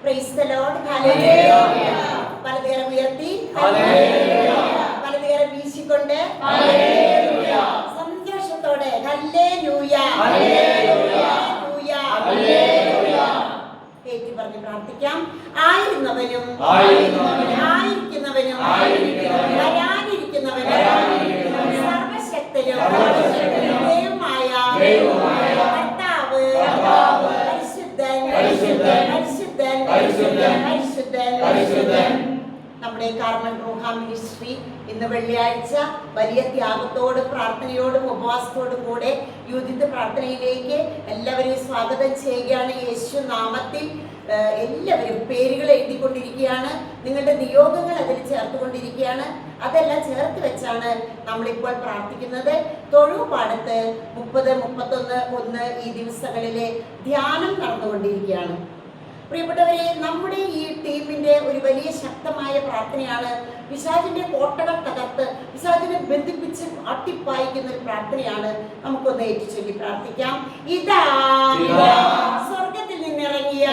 Praise the Lord. Hallelujah. വലതുകരം ഉയർത്തി വലതുകരം വീശിക്കൊണ്ട് സന്തോഷത്തോടെ hallelujah ഏറ്റു പറഞ്ഞ് പ്രാർത്ഥിക്കാം. ആയിരുന്നവനും ആയിരിക്കുന്നവനും വരാനിരിക്കുന്നവനും സർവശക്തനും ദൈവമായ കർത്താവ് പരിശുദ്ധൻ. നമ്മുടെ കാർമൽ റൂഹ മിനിസ്ട്രി ഇന്ന് വെള്ളിയാഴ്ച വലിയ ത്യാഗത്തോടും പ്രാർത്ഥനയോടും ഉപവാസത്തോടും കൂടെ യൂതിത്ത് പ്രാർത്ഥനയിലേക്ക് എല്ലാവരെയും സ്വാഗതം ചെയ്യുകയാണ്. യേശു നാമത്തിൽ എല്ലാവരും പേരുകൾ എഴുതിക്കൊണ്ടിരിക്കുകയാണ്. നിങ്ങളുടെ നിയോഗങ്ങൾ അതിൽ ചേർത്തുകൊണ്ടിരിക്കുകയാണ്. അതെല്ലാം ചേർത്ത് വെച്ചാണ് നമ്മളിപ്പോൾ പ്രാർത്ഥിക്കുന്നത്. തൊഴുപാടത്ത് 30, 31, 1 ഈ ദിവസങ്ങളിലെ ധ്യാനം നടന്നുകൊണ്ടിരിക്കുകയാണ്. പ്രിയപ്പെട്ടവരെ, നമ്മുടെ ഈ ടീമിന്റെ ഒരു വലിയ ശക്തമായ പ്രാർത്ഥനയാണ്. പിശാചിന്റെ കോട്ടകൾ തകർത്ത് പിശാചിനെ ബന്ധിപ്പിച്ച് അട്ടിപ്പായിക്കുന്ന ഒരു പ്രാർത്ഥനയാണ്. നമുക്കൊന്ന് ഏറ്റുചൊല്ലി പ്രാർത്ഥിക്കാം. ഇതാ സ്വർഗത്തിൽ നിന്നിറങ്ങിയ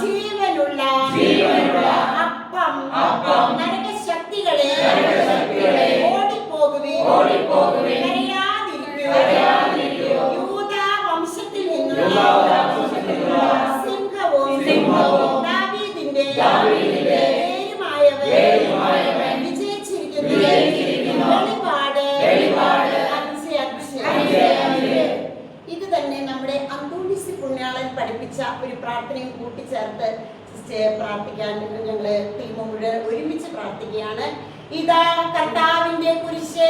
ജീവനുള്ള അപ്പം നരകശക്തികളെ ഓടിപ്പോകുവേ, യൂദാ വംശത്തിൽ നിന്നുള്ള ദാവീദിന്റെ പേരുമായവൻ വിജയിച്ചിരിക്കുന്നു. ഇത് തന്നെ നമ്മുടെ അന്തോണീസ് പുണ്യാളൻ പഠിപ്പിച്ച ഒരു പ്രാർത്ഥനയും കൂട്ടിച്ചേർത്ത് പ്രാർത്ഥിക്കാൻ ഞങ്ങള് ടീം മുഴുവൻ ഒരുമിച്ച് പ്രാർത്ഥിക്കുകയാണ്. ഇതാ കർത്താവിന്റെ കുരിശ്.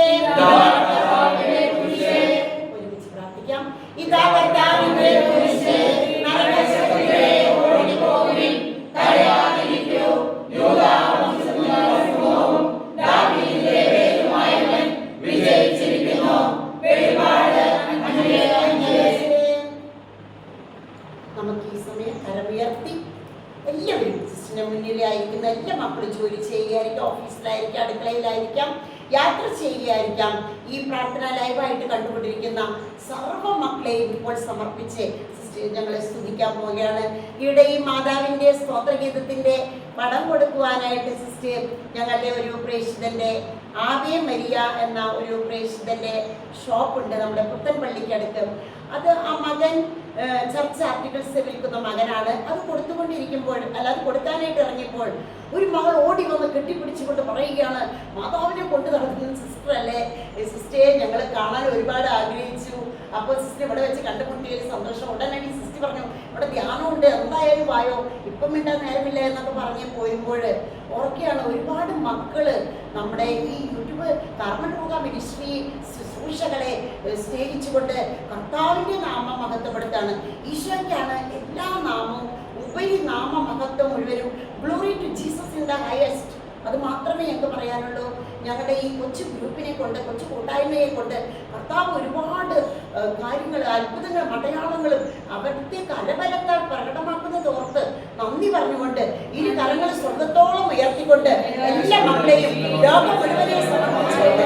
ഒരുമിച്ച് പ്രാർത്ഥിക്കാം. ഇതാ കർത്താവിന്റെ കുരിശ്. നമുക്ക് ഈ സമയം കരമുയർത്തി എല്ലാവരും സിസ്റ്റിന്റെ മുന്നിലായിരിക്കുന്ന എല്ലാ മക്കളും ജോലി ചെയ്യുകയായിരിക്കാം, ഓഫീസിലായിരിക്കാം, അടുക്കളയിലായിരിക്കാം, യാത്ര ചെയ്യുകയായിരിക്കാം. ഈ പ്രാർത്ഥന ലൈവായിട്ട് കണ്ടുകൊണ്ടിരിക്കുന്ന സർവ്വ മക്കളെയും ഇപ്പോൾ സമർപ്പിച്ച് ഞങ്ങളെ സ്തുതിക്കാൻ പോവുകയാണ്. ഇവിടെ ഈ മാതാവിന്റെ സ്തോത്രഗീതത്തിന്റെ പടം കൊടുക്കുവാനായിട്ട് സിസ്റ്റർ ഞങ്ങളുടെ ഒരു പ്രേക്ഷിതന്റെ ആവേ മരിയ എന്ന ഒരു പ്രേക്ഷിതന്റെ ഷോപ്പുണ്ട് നമ്മുടെ പുത്തൻപള്ളിക്കടുത്ത്. അത് ആ മകൻ ചർച്ച് ആർട്ടിക്കിൾസ് വിൽക്കുന്ന മകനാണ്. അത് കൊടുത്തുകൊണ്ടിരിക്കുമ്പോൾ അത് കൊടുക്കാനായിട്ട് ഇറങ്ങിയപ്പോൾ ഒരു മകൾ ഓടി വന്ന് കെട്ടിപ്പിടിച്ചുകൊണ്ട് പറയുകയാണ്, മാതാവിനെ കൊണ്ട് നടക്കുന്ന സിസ്റ്റർ അല്ലേ സിസ്റ്ററെ, ഞങ്ങൾ കാണാൻ ഒരുപാട് ആഗ്രഹിച്ചു. അപ്പോൾ സിസ്റ്റർ ഇവിടെ വെച്ച് കണ്ടുമുട്ടിയൊരു സന്തോഷം. ഉടനടി സിസ്റ്റർ പറഞ്ഞു, ഇവിടെ ധ്യാനമുണ്ട്, എന്തായാലും വായോ, ഇപ്പം മിണ്ടാൻ നേരമില്ല എന്നൊക്കെ പറഞ്ഞ് പോരുമ്പോൾ ഓർക്കുകയാണ് ഒരുപാട് മക്കള് നമ്മുടെ ഈ യൂട്യൂബ് കാർമൽ റൂഹ മിനിസ്ട്രി ശുശ്രൂഷകളെ സ്നേഹിച്ചുകൊണ്ട് കർത്താവിന്റെ നാമം മഹത്വപ്പെടുത്താണ്. ഈശോയ്ക്കാണ് എല്ലാ നാമവും ഉപരി നാമ മഹത്വം മുഴുവനും. Glory to Jesus in the highest. അത് മാത്രമേ ഞങ്ങൾക്ക് പറയാനുള്ളൂ. ഞങ്ങളുടെ ഈ കൊച്ചു ഗ്രൂപ്പിനെ കൊണ്ട്, കൊച്ചു കൂട്ടായ്മയെ കൊണ്ട് കർത്താവ് ഒരുപാട് കാര്യങ്ങൾ, അത്ഭുതങ്ങളും അടയാളങ്ങളും അവിടുത്തെ കരബലത്താൽ പ്രകടമാക്കുന്നത് ഓർത്ത് നന്ദി പറഞ്ഞുകൊണ്ട് ഇരു കരങ്ങൾ സ്വർഗത്തോളം ഉയർത്തിക്കൊണ്ട് എല്ലാ മക്കളെയും ലോകം മുഴുവനെയും സമർപ്പിച്ചുകൊണ്ട്